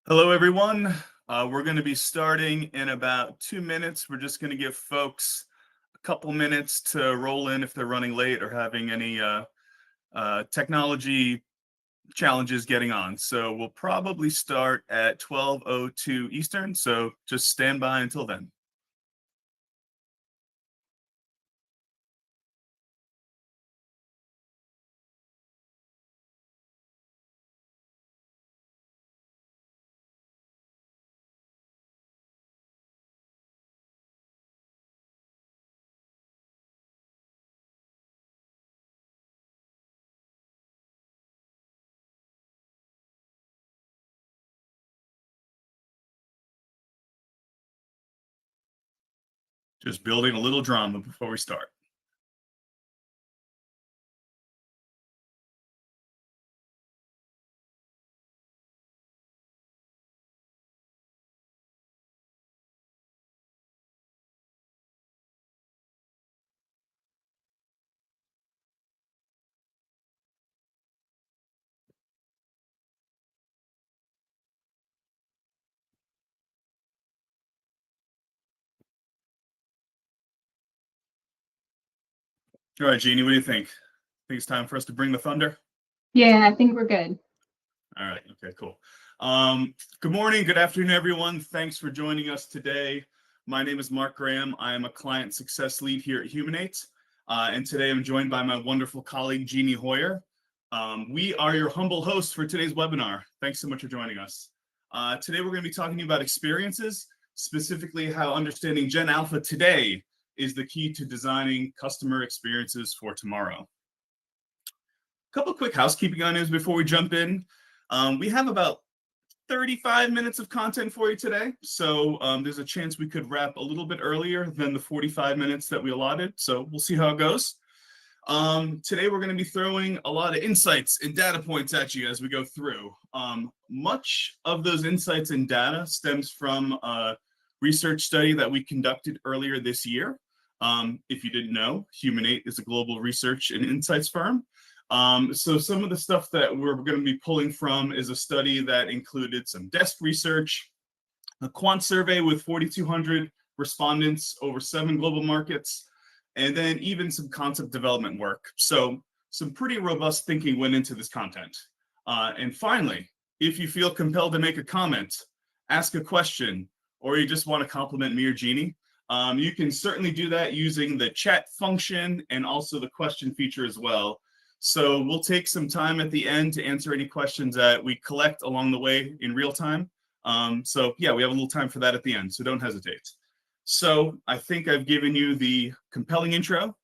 Hello, everyone. We're going to be starting in about 2 minutes. We're just going to give folks a couple minutes to roll in if they're running late or having any technology challenges getting on. So we'll probably start at 12:02 Eastern. So just stand by until then. Just building a little drama before we start. All right, Jeannie, what do you think? Think it's time for us to bring the thunder? Yeah, I think we're good. All right. Okay, cool. Good morning, good afternoon, everyone. Thanks for joining us today. My name is Mark Graham. I am a client success lead here at Humanate. And today I'm joined by my wonderful colleague, Jeannie Hoyer. We are your humble hosts for today's webinar. Thanks so much for joining us. Today we're going to be talking about experiences, specifically how understanding Gen Alpha today is the key to designing customer experiences for tomorrow. A couple quick housekeeping items before we jump in. We have about 35 minutes of content for you today. So there's a chance we could wrap a little bit earlier than the 45 minutes that we allotted. So we'll see how it goes. Today, we're going to be throwing a lot of insights and data points at you as we go through. Much of those insights and data stems from a research study that we conducted earlier this year. If you didn't know, Humanate is a global research and insights firm. So some of the stuff that we're going to be pulling from is a study that included some desk research, a quant survey with 4,200 respondents over 7 global markets, and then even some concept development work. So some pretty robust thinking went into this content. And finally, if you feel compelled to make a comment, ask a question, or you just want to compliment me or Jeannie, you can certainly do that using the chat function and also the question feature as well. So we'll take some time at the end to answer any questions that we collect along the way in real time. So yeah, we have a little time for that at the end, so don't hesitate. So I think I've given you the compelling intro.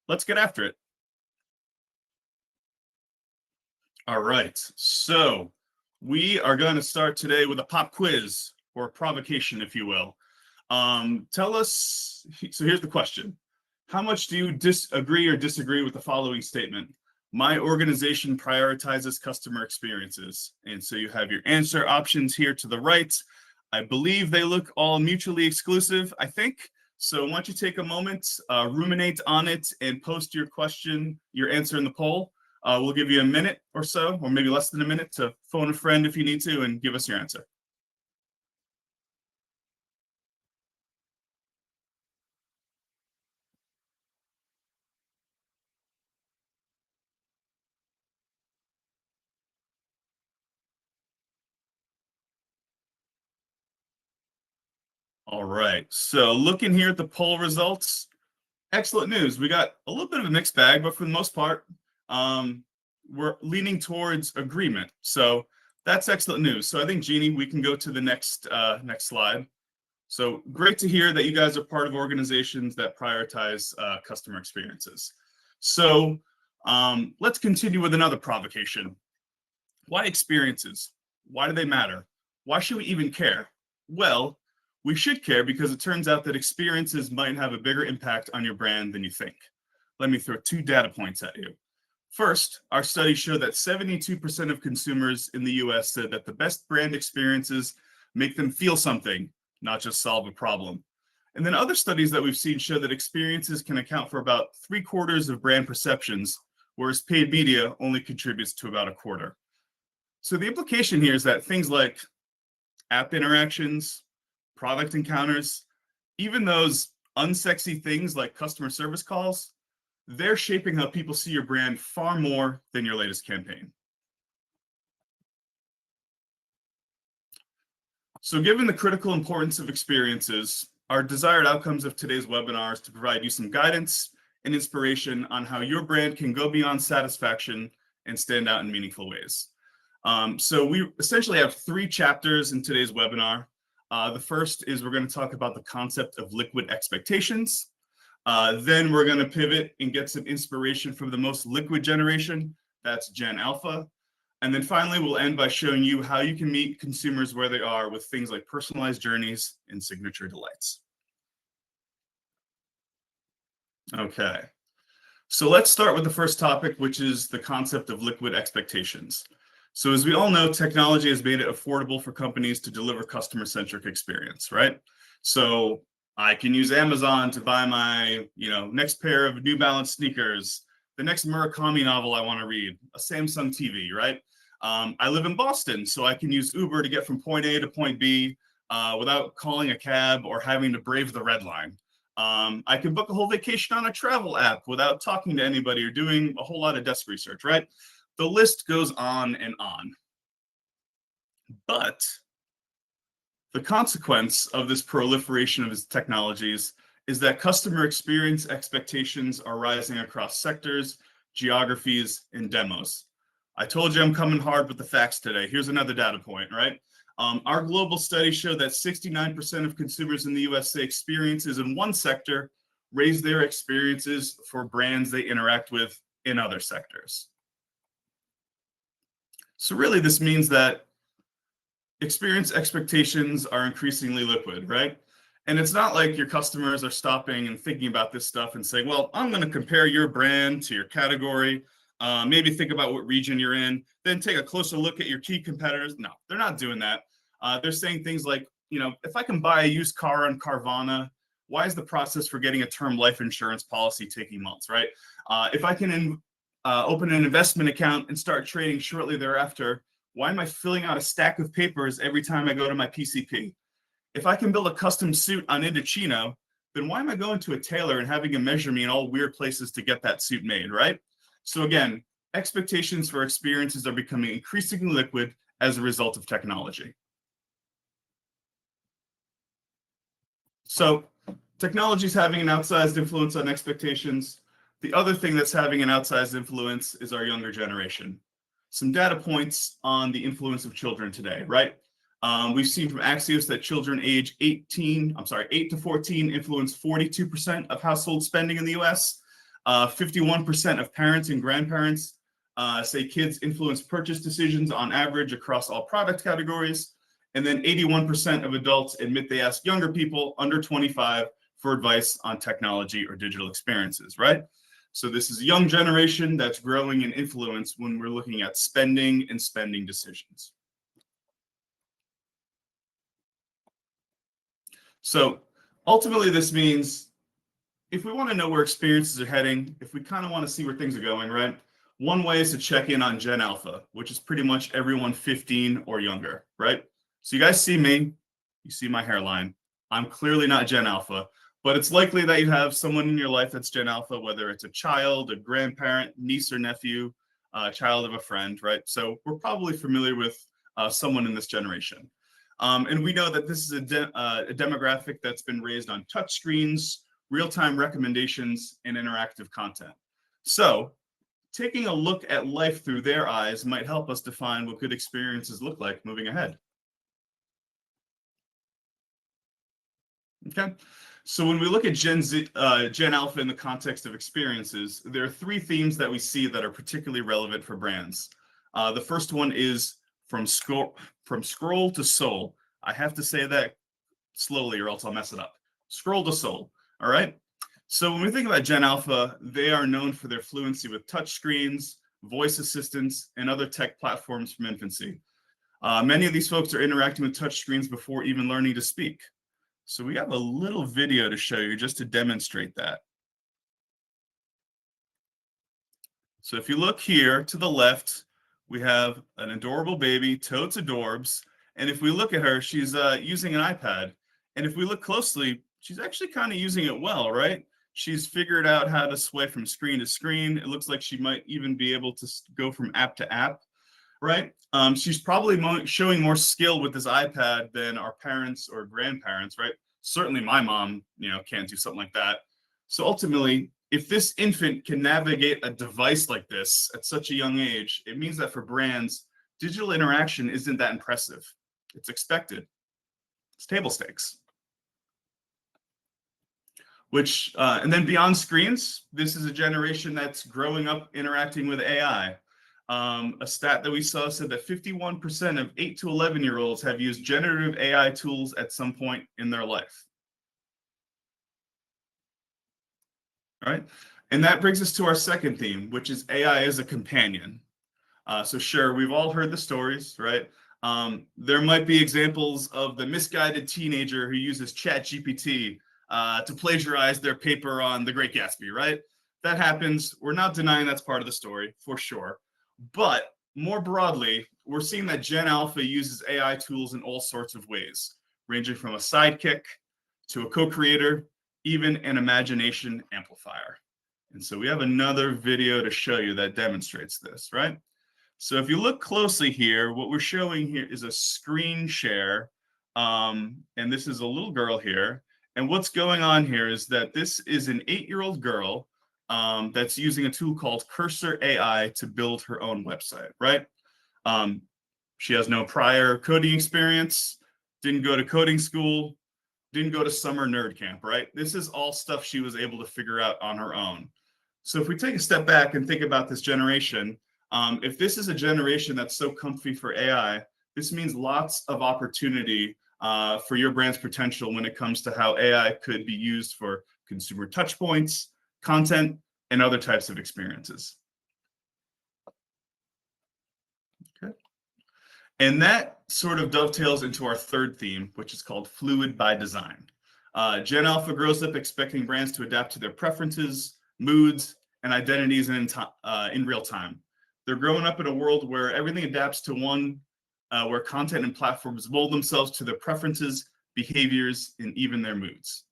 Let's get after it. All right, so we are going to start today with a pop quiz or a provocation, if you will. Tell us, so here's the question. How much do you disagree or disagree with the following statement? My organization prioritizes customer experiences. And so you have your answer options here to the right. I believe they look all mutually exclusive, I think. So why don't you take a moment, ruminate on it, and post your question, your answer in the poll. We'll give you a minute or so, or maybe less than a minute, to phone a friend if you need to and give us your answer. All right, so looking here at the poll results, excellent news. We got a little bit of a mixed bag, but for the most part, we're leaning towards agreement. So that's excellent news. So I think, Jeannie, we can go to the next slide. So great to hear that you guys are part of organizations that prioritize customer experiences. So let's continue with another provocation. Why experiences? Why do they matter? Why should we even care? Well, we should care because it turns out that experiences might have a bigger impact on your brand than you think. Let me throw 2 data points at you. First, our studies show that 72% of consumers in the US said that the best brand experiences make them feel something, not just solve a problem. And then other studies that we've seen show that experiences can account for about 3/4 of brand perceptions, whereas paid media only contributes to about 1/4. So the implication here is that things like app interactions, product encounters, even those unsexy things like customer service calls, they're shaping how people see your brand far more than your latest campaign. So given the critical importance of experiences, our desired outcomes of today's webinar is to provide you some guidance and inspiration on how your brand can go beyond satisfaction and stand out in meaningful ways. So we essentially have 3 chapters in today's webinar. The first is we're going to talk about the concept of liquid expectations. Then we're going to pivot and get some inspiration from the most liquid generation, that's Gen Alpha. And then finally, we'll end by showing you how you can meet consumers where they are with things like personalized journeys and signature delights. Okay, so let's start with the first topic, which is the concept of liquid expectations. So as we all know, technology has made it affordable for companies to deliver customer-centric experience, right? So I can use Amazon to buy my, next pair of New Balance sneakers, the next Murakami novel I want to read, a Samsung TV, right? I live in Boston, so I can use Uber to get from point A to point B without calling a cab or having to brave the red line. I can book a whole vacation on a travel app without talking to anybody or doing a whole lot of desk research, right? The list goes on and on. But the consequence of this proliferation of these technologies is that customer experience expectations are rising across sectors, geographies, and demos. I told you I'm coming hard with the facts today. Here's another data point, right? Our global study showed that 69% of consumers in the US say experiences in one sector raise their experiences for brands they interact with in other sectors. So really, this means that experience expectations are increasingly liquid, right? And it's not like your customers are stopping and thinking about this stuff and saying, well, I'm going to compare your brand to your category. Maybe think about what region you're in, then take a closer look at your key competitors. No, they're not doing that. They're saying things like, if I can buy a used car on Carvana, why is the process for getting a term life insurance policy taking months, right? If I can open an investment account and start trading shortly thereafter, why am I filling out a stack of papers every time I go to my PCP? If I can build a custom suit on Indochino, then why am I going to a tailor and having him measure me in all weird places to get that suit made, right? So again, expectations for experiences are becoming increasingly liquid as a result of technology. So technology is having an outsized influence on expectations. The other thing that's having an outsized influence is our younger generation. Some data points on the influence of children today, right? We've seen from Axios that children age 8 to 14 influence 42% of household spending in the US. 51% of parents and grandparents say kids influence purchase decisions on average across all product categories. And then 81% of adults admit they ask younger people under 25 for advice on technology or digital experiences, right? So this is a young generation that's growing in influence when we're looking at spending and spending decisions. So ultimately, this means if we want to know where experiences are heading, if we kind of want to see where things are going, right? One way is to check in on Gen Alpha, which is pretty much everyone 15 or younger, right? So you guys see me, you see my hairline. I'm clearly not Gen Alpha, but it's likely that you have someone in your life that's Gen Alpha, whether it's a child, a grandparent, niece or nephew, a child of a friend, right? So we're probably familiar with someone in this generation. And we know that this is a demographic that's been raised on touchscreens, real-time recommendations, and interactive content. So taking a look at life through their eyes might help us define what good experiences look like moving ahead. Okay, so when we look at Gen Alpha in the context of experiences, there are 3 themes that we see that are particularly relevant for brands. The first one is from scroll to soul. I have to say that slowly or else I'll mess it up. Scroll to soul, all right? So when we think about Gen Alpha, they are known for their fluency with touchscreens, voice assistants, and other tech platforms from infancy. Many of these folks are interacting with touchscreens before even learning to speak. So we have a little video to show you just to demonstrate that. So if you look here to the left, we have an adorable baby, totes adorbs, And if we look at her, she's using an iPad. And if we look closely, she's actually kind of using it well, right? She's figured out how to swipe from screen to screen. It looks like she might even be able to go from app to app, right? She's probably showing more skill with this iPad than our parents or grandparents, right? Certainly my mom, can't do something like that. So ultimately, if this infant can navigate a device like this at such a young age, it means that for brands, digital interaction isn't that impressive. It's expected. It's table stakes. And then beyond screens, this is a generation that's growing up interacting with AI. A stat that we saw said that 51% of 8 to 11-year-olds have used generative AI tools at some point in their life. All right. And that brings us to our second theme, which is AI as a companion. So sure, we've all heard the stories, right? There might be examples of the misguided teenager who uses ChatGPT to plagiarize their paper on The Great Gatsby, right? That happens. We're not denying that's part of the story, for sure. But more broadly, we're seeing that Gen Alpha uses AI tools in all sorts of ways, ranging from a sidekick to a co-creator, even an imagination amplifier. And so we have another video to show you that demonstrates this, right? So if you look closely here, what we're showing here is a screen share. And this is a little girl here. And what's going on here is that this is an 8-year-old girl that's using a tool called Cursor AI to build her own website, right? She has no prior coding experience, didn't go to coding school, didn't go to summer nerd camp, right? This is all stuff she was able to figure out on her own. So if we take a step back and think about this generation, if this is a generation that's so comfy for AI, this means lots of opportunity for your brand's potential when it comes to how AI could be used for consumer touch points, content, and other types of experiences. Okay. And that sort of dovetails into our third theme, which is called fluid by design. Gen Alpha grows up expecting brands to adapt to their preferences, moods, and identities in real time. They're growing up in a world where everything adapts to one, where content and platforms mold themselves to their preferences, behaviors, and even their moods.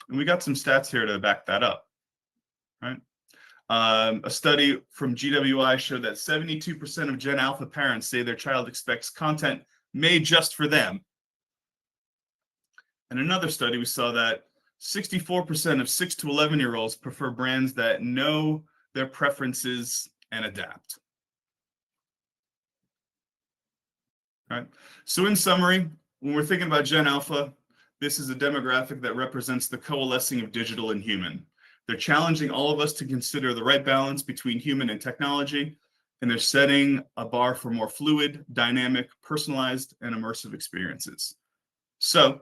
And we got some stats here to back that up, right? A study from GWI showed that 72% of Gen Alpha parents say their child expects content made just for them. And another study, we saw that 64% of 6 to 11-year-olds prefer brands that know their preferences and adapt. All right. So in summary, when we're thinking about Gen Alpha, this is a demographic that represents the coalescing of digital and human. They're challenging all of us to consider the right balance between human and technology, and they're setting a bar for more fluid, dynamic, personalized, and immersive experiences. So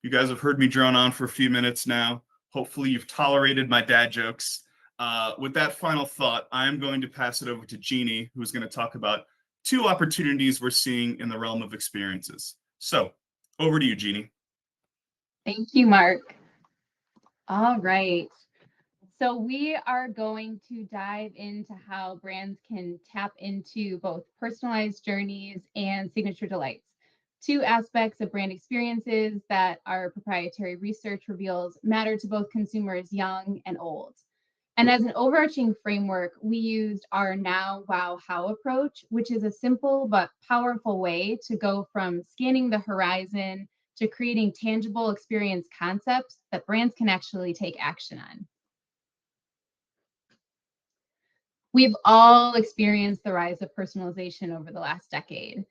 you guys have heard me drone on for a few minutes now. Hopefully you've tolerated my dad jokes. With that final thought, I'm going to pass it over to Jeannie, who's going to talk about 2 opportunities we're seeing in the realm of experiences. So over to you, Jeannie. Thank you, Mark. All right. So we are going to dive into how brands can tap into both personalized journeys and signature delights, 2 aspects of brand experiences that our proprietary research reveals matter to both consumers young and old. And as an overarching framework, we used our now, wow, how approach, which is a simple but powerful way to go from scanning the horizon to creating tangible experience concepts that brands can actually take action on. We've all experienced the rise of personalization over the last decade,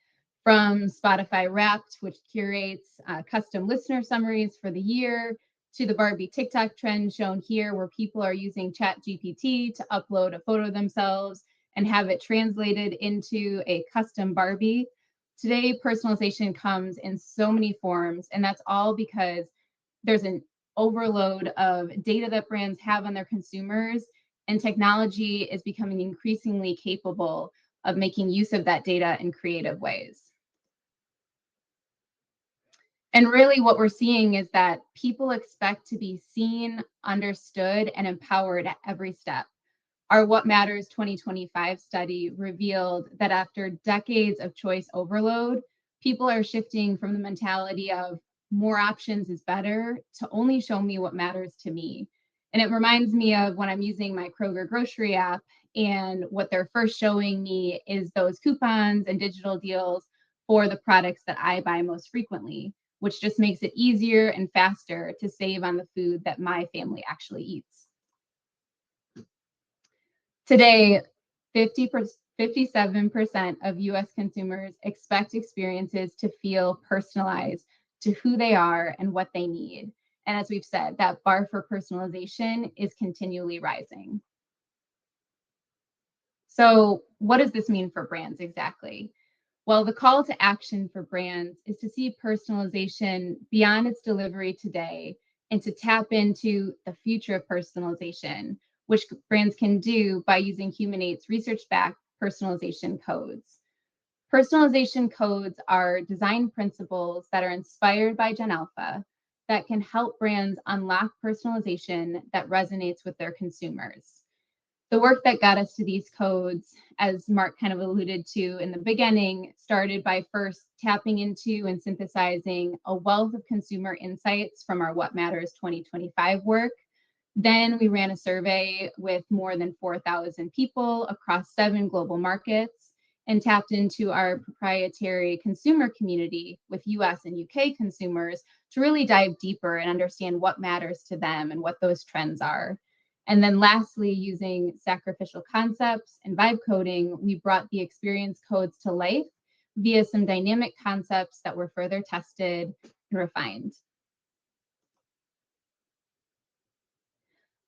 from Spotify Wrapped, which curates custom listener summaries for the year, to the Barbie TikTok trend shown here, where people are using ChatGPT to upload a photo of themselves and have it translated into a custom Barbie. Today, personalization comes in so many forms, and that's all because there's an overload of data that brands have on their consumers, and technology is becoming increasingly capable of making use of that data in creative ways. And really what we're seeing is that people expect to be seen, understood, and empowered at every step. Our What Matters 2025 study revealed that after decades of choice overload, People are shifting from the mentality of more options is better to only show me what matters to me. And it reminds me of when I'm using my Kroger grocery app, and what they're first showing me is those coupons and digital deals for the products that I buy most frequently, which just makes it easier and faster to save on the food that my family actually eats. Today, 57% of US consumers expect experiences to feel personalized to who they are and what they need. And as we've said, that bar for personalization is continually rising. So, what does this mean for brands exactly? Well, the call to action for brands is to see personalization beyond its delivery today and to tap into the future of personalization, which brands can do by using Humanate's research-backed personalization codes. Personalization codes are design principles that are inspired by Gen Alpha that can help brands unlock personalization that resonates with their consumers. The work that got us to these codes, as Mark kind of alluded to in the beginning, started by first tapping into and synthesizing a wealth of consumer insights from our What Matters 2025 work. Then we ran a survey with more than 4,000 people across 7 global markets and tapped into our proprietary consumer community with US and UK consumers to really dive deeper and understand what matters to them and what those trends are. And then lastly, using sacrificial concepts and vibe coding, we brought the experience codes to life via some dynamic concepts that were further tested and refined.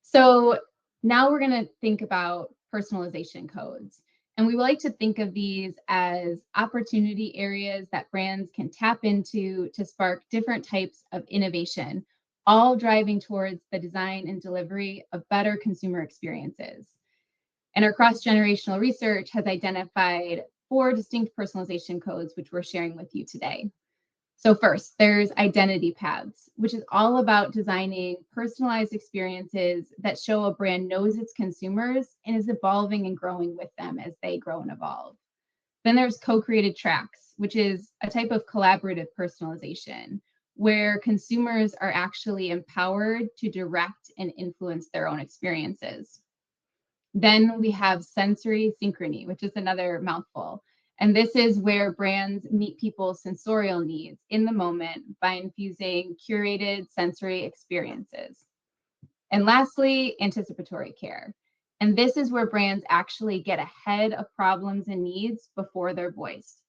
So now we're going to think about personalization codes. And we like to think of these as opportunity areas that brands can tap into to spark different types of innovation, all driving towards the design and delivery of better consumer experiences. And our cross-generational research has identified 4 distinct personalization codes, which we're sharing with you today. So first, there's identity paths, which is all about designing personalized experiences that show a brand knows its consumers and is evolving and growing with them as they grow and evolve. Then there's co-created tracks, which is a type of collaborative personalization where consumers are actually empowered to direct and influence their own experiences. Then we have sensory synchrony, which is another mouthful. And this is where brands meet people's sensorial needs in the moment by infusing curated sensory experiences. And lastly, anticipatory care. And this is where brands actually get ahead of problems and needs before they're voiced.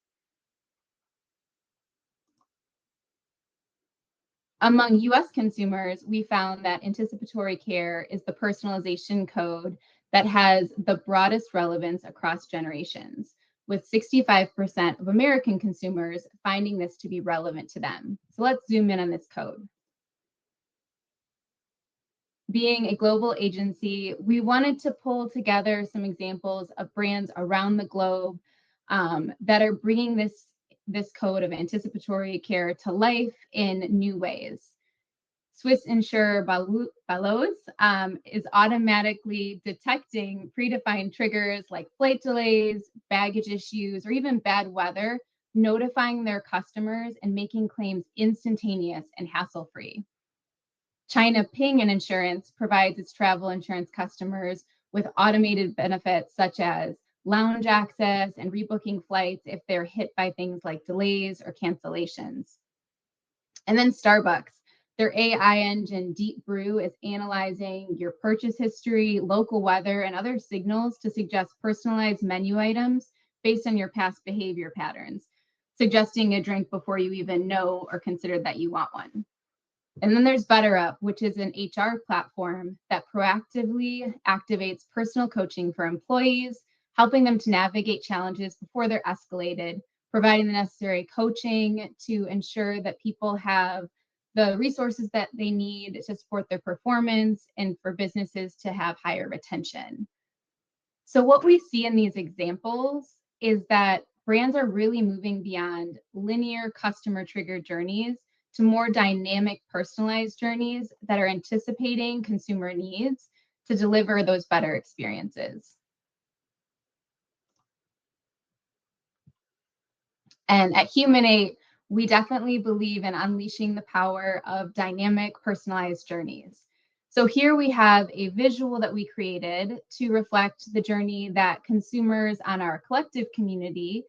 Among US consumers, we found that anticipatory care is the personalization code that has the broadest relevance across generations, with 65% of American consumers finding this to be relevant to them. So let's zoom in on this code. Being a global agency, we wanted to pull together some examples of brands around the globe that are bringing this code of anticipatory care to life in new ways. Swiss insurer Balloz is automatically detecting predefined triggers like flight delays, baggage issues, or even bad weather, notifying their customers and making claims instantaneous and hassle-free. China Ping Insurance provides its travel insurance customers with automated benefits such as lounge access and rebooking flights if they're hit by things like delays or cancellations. And then Starbucks, their AI engine Deep Brew is analyzing your purchase history, local weather, and other signals to suggest personalized menu items based on your past behavior patterns, suggesting a drink before you even know or consider that you want one. And then there's BetterUp, which is an HR platform that proactively activates personal coaching for employees, helping them to navigate challenges before they're escalated, providing the necessary coaching to ensure that people have the resources that they need to support their performance and for businesses to have higher retention. So what we see in these examples is that brands are really moving beyond linear customer trigger journeys to more dynamic, personalized journeys that are anticipating consumer needs to deliver those better experiences. And at Humanate, we definitely believe in unleashing the power of dynamic, personalized journeys. So here we have a visual that we created to reflect the journey that consumers on our collective community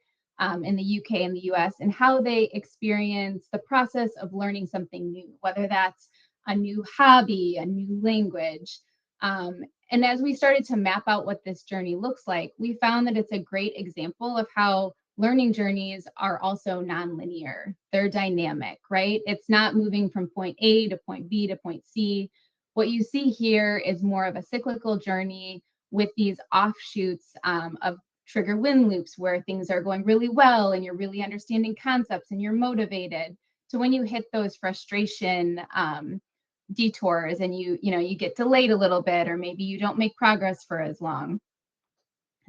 in the UK and the US and how they experience the process of learning something new, whether that's a new hobby, a new language. And as we started to map out what this journey looks like, we found that it's a great example of how learning journeys are also nonlinear. They're dynamic, right? It's not moving from point A to point B to point C. What you see here is more of a cyclical journey with these offshoots of trigger win loops where things are going really well and you're really understanding concepts and you're motivated to when you hit those frustration detours and you get delayed a little bit, or maybe you don't make progress for as long.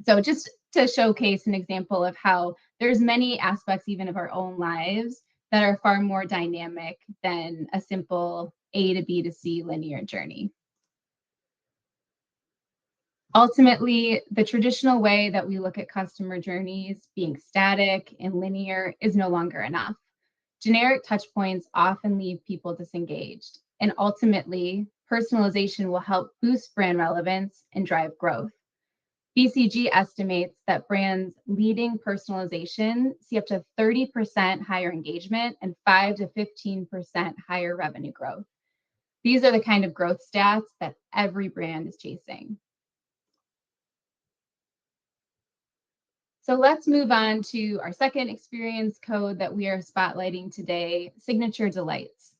So just to showcase an example of how there's many aspects even of our own lives that are far more dynamic than a simple A to B to C linear journey. Ultimately, the traditional way that we look at customer journeys being static and linear is no longer enough. Generic touchpoints often leave people disengaged, and ultimately, personalization will help boost brand relevance and drive growth. BCG estimates that brands leading personalization see up to 30% higher engagement and 5 to 15% higher revenue growth. These are the kind of growth stats that every brand is chasing. So let's move on to our second experience code that we are spotlighting today, signature delights.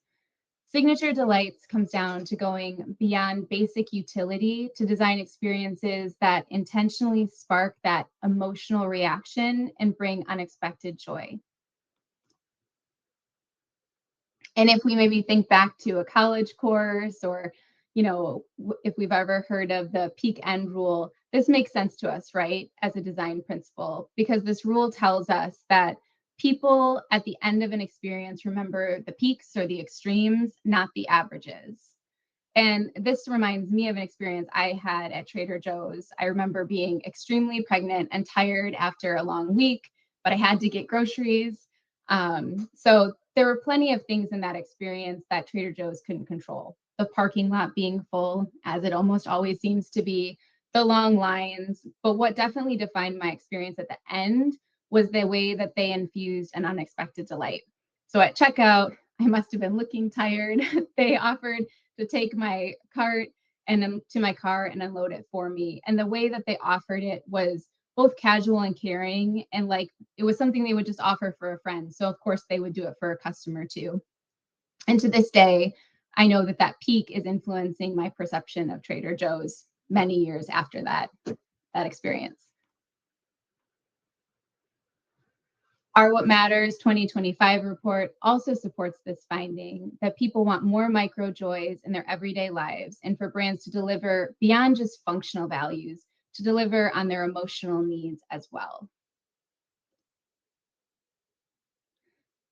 Signature delights comes down to going beyond basic utility to design experiences that intentionally spark that emotional reaction and bring unexpected joy. And if we maybe think back to a college course or, if we've ever heard of the peak end rule, this makes sense to us, right? As a design principle, because this rule tells us that people at the end of an experience remember the peaks or the extremes, not the averages. And this reminds me of an experience I had at Trader Joe's. I remember being extremely pregnant and tired after a long week, but I had to get groceries. So there were plenty of things in that experience that Trader Joe's couldn't control. The parking lot being full, as it almost always seems to be, the long lines. But what definitely defined my experience at the end was the way that they infused an unexpected delight. So at checkout, I must have been looking tired. They offered to take my cart and to my car and unload it for me. And the way that they offered it was both casual and caring, and like it was something they would just offer for a friend. So of course they would do it for a customer too. And to this day, I know that that peak is influencing my perception of Trader Joe's many years after that experience. Our What Matters 2025 report also supports this finding that people want more micro joys in their everyday lives, and for brands to deliver beyond just functional values, to deliver on their emotional needs as well.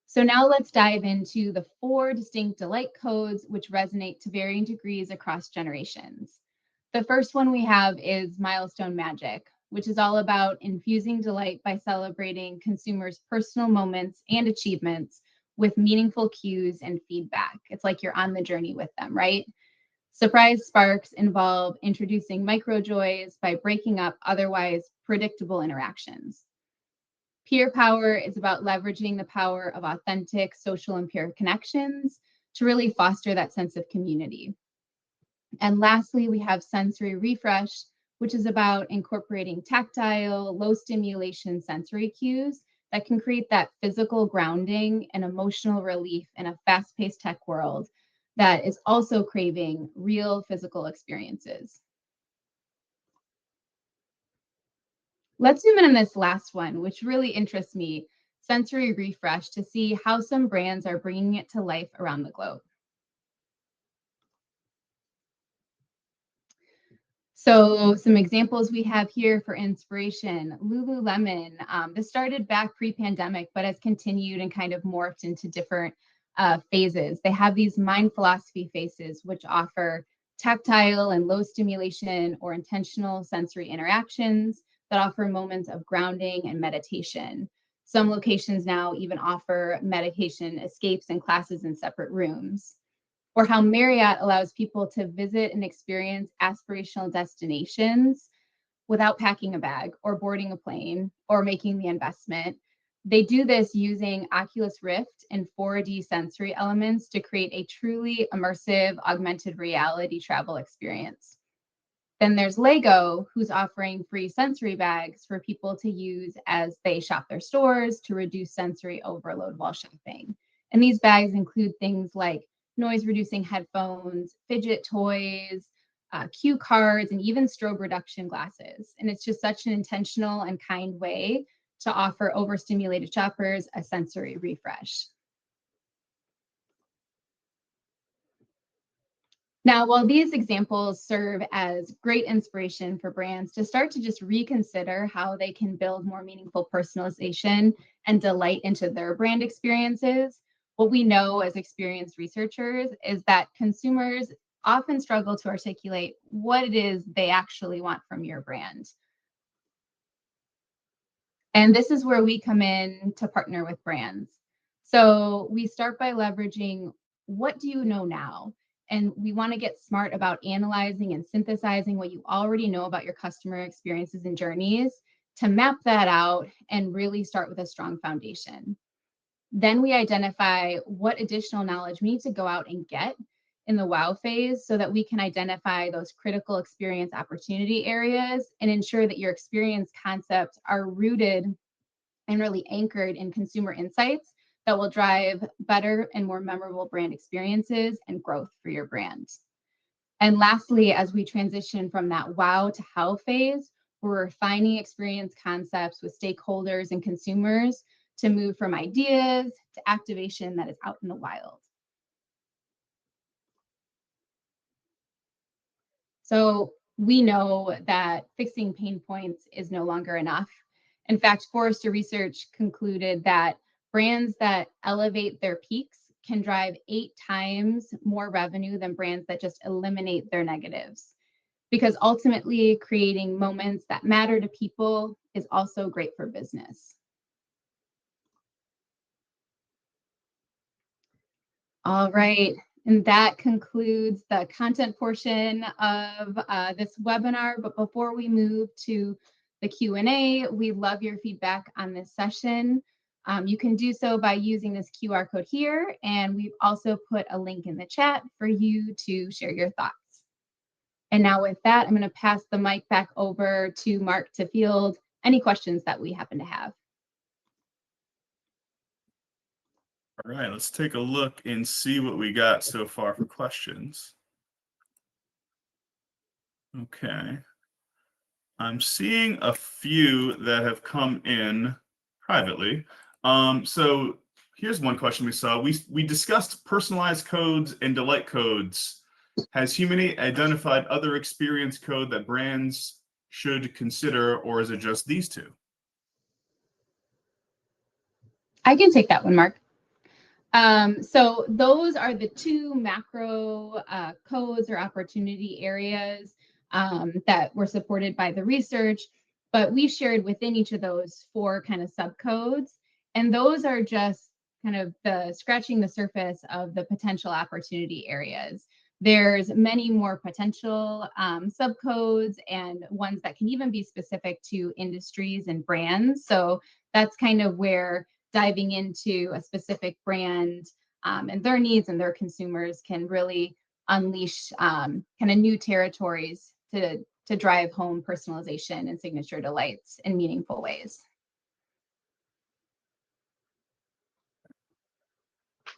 So now let's dive into the 4 distinct delight codes which resonate to varying degrees across generations. The first one we have is milestone magic, which is all about infusing delight by celebrating consumers' personal moments and achievements with meaningful cues and feedback. It's like you're on the journey with them, right? Surprise sparks involve introducing micro joys by breaking up otherwise predictable interactions. Peer power is about leveraging the power of authentic social and peer connections to really foster that sense of community. And lastly, we have sensory refresh, which is about incorporating tactile, low stimulation sensory cues that can create that physical grounding and emotional relief in a fast-paced tech world that is also craving real physical experiences. Let's zoom in on this last one, which really interests me, sensory refresh, to see how some brands are bringing it to life around the globe. So some examples we have here for inspiration, Lululemon. This started back pre-pandemic, but has continued and kind of morphed into different phases. They have these mind philosophy faces, which offer tactile and low stimulation or intentional sensory interactions that offer moments of grounding and meditation. Some locations now even offer medication escapes and classes in separate rooms. Or how Marriott allows people to visit and experience aspirational destinations without packing a bag or boarding a plane or making the investment. They do this using Oculus Rift and 4D sensory elements to create a truly immersive augmented reality travel experience. Then there's Lego, who's offering free sensory bags for people to use as they shop their stores to reduce sensory overload while shopping. And these bags include things like noise reducing headphones, fidget toys, cue cards, and even strobe reduction glasses. And it's just such an intentional and kind way to offer overstimulated shoppers a sensory refresh. Now, while these examples serve as great inspiration for brands to start to just reconsider how they can build more meaningful personalization and delight into their brand experiences, what we know as experienced researchers is that consumers often struggle to articulate what it is they actually want from your brand. And this is where we come in to partner with brands. So we start by leveraging what do you know now? And we want to get smart about analyzing and synthesizing what you already know about your customer experiences and journeys to map that out and really start with a strong foundation. Then we identify what additional knowledge we need to go out and get in the wow phase so that we can identify those critical experience opportunity areas and ensure that your experience concepts are rooted and really anchored in consumer insights that will drive better and more memorable brand experiences and growth for your brand. And lastly, as we transition from that wow to how phase, we're refining experience concepts with stakeholders and consumers to move from ideas to activation that is out in the wild. So we know that fixing pain points is no longer enough. In fact, Forrester research concluded that brands that elevate their peaks can drive 8 times more revenue than brands that just eliminate their negatives. Because ultimately, creating moments that matter to people is also great for business. All right. And that concludes the content portion of this webinar. But before we move to the Q&A, we love your feedback on this session. You can do so by using this QR code here. And we've also put a link in the chat for you to share your thoughts. And now with that, I'm going to pass the mic back over to Mark to field any questions that we happen to have. All right, let's take a look and see what we got so far for questions. Okay. I'm seeing a few that have come in privately. So here's one question we saw. We discussed personalized codes and delight codes. Has Humanate identified other experience code that brands should consider, or is it just these two? I can take that one, Mark. So those are the two macro codes or opportunity areas that were supported by the research, but we shared within each of those 4 kind of subcodes, and those are just kind of the scratching the surface of the potential opportunity areas. There's many more potential subcodes and ones that can even be specific to industries and brands. So that's kind of where diving into a specific brand and their needs and their consumers can really unleash kind of new territories to drive home personalization and signature delights in meaningful ways.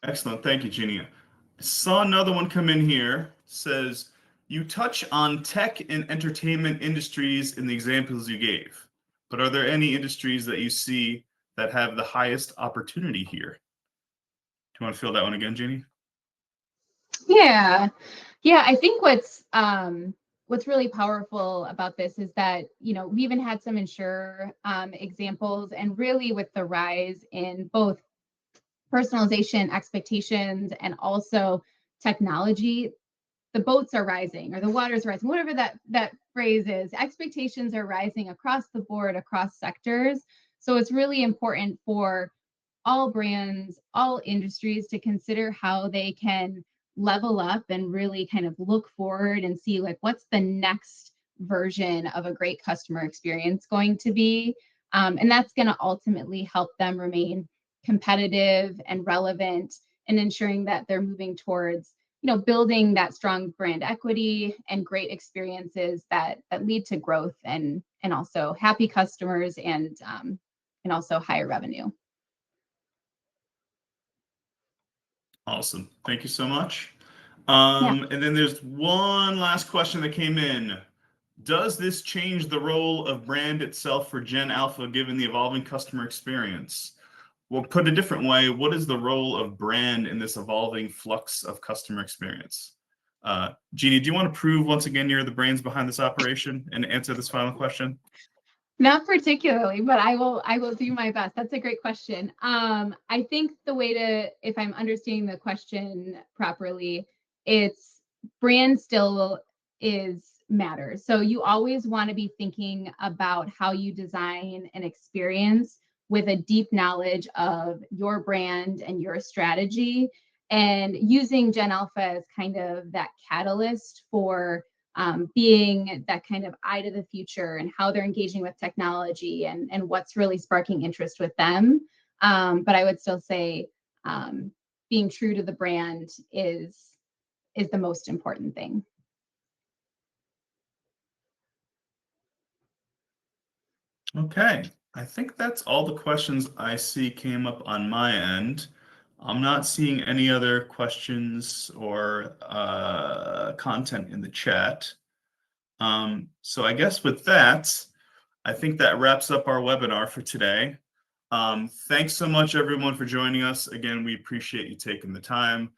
Excellent. Thank you, Jeannie. I saw another one come in here. It says, you touch on tech and entertainment industries in the examples you gave, but are there any industries that you see that have the highest opportunity here? Do you want to fill that one again, Jeannie? Yeah, I think what's really powerful about this is that, you know, we even had some insurer examples, and really with the rise in both personalization expectations and also technology, the boats are rising or the water's rising, whatever that phrase is. Expectations are rising across the board, across sectors. So it's really important for all brands, all industries to consider how they can level up and really kind of look forward and see like what's the next version of a great customer experience going to be. And that's going to ultimately help them remain competitive and relevant and ensuring that they're moving towards building that strong brand equity and great experiences that lead to growth and also happy customers and also higher revenue. Awesome. Thank you so much. Yeah. And then there's one last question that came in. Does this change the role of brand itself for Gen Alpha given the evolving customer experience? Well, put a different way, what is the role of brand in this evolving flux of customer experience? Jeannie, do you want to prove once again you're the brains behind this operation and answer this final question? Not particularly, but I will do my best. That's a great question. I think the way to, if I'm understanding the question properly, it's brand still is matters. So you always want to be thinking about how you design an experience with a deep knowledge of your brand and your strategy, and using Gen Alpha as kind of that catalyst for being that kind of eye to the future and how they're engaging with technology and what's really sparking interest with them. But I would still say being true to the brand is the most important thing. Okay, I think that's all the questions I see came up on my end. I'm not seeing any other questions or content in the chat. So I guess with that, I think that wraps up our webinar for today. Thanks so much, everyone, for joining us. Again, we appreciate you taking the time.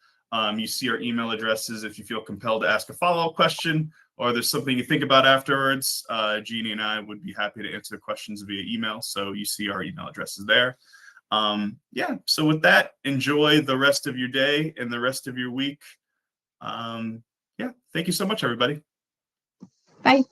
You see our email addresses if you feel compelled to ask a follow-up question or there's something you think about afterwards. Jeannie and I would be happy to answer questions via email. So you see our email addresses there. Yeah, so with that, enjoy the rest of your day and the rest of your week. Yeah, thank you so much, everybody. Bye.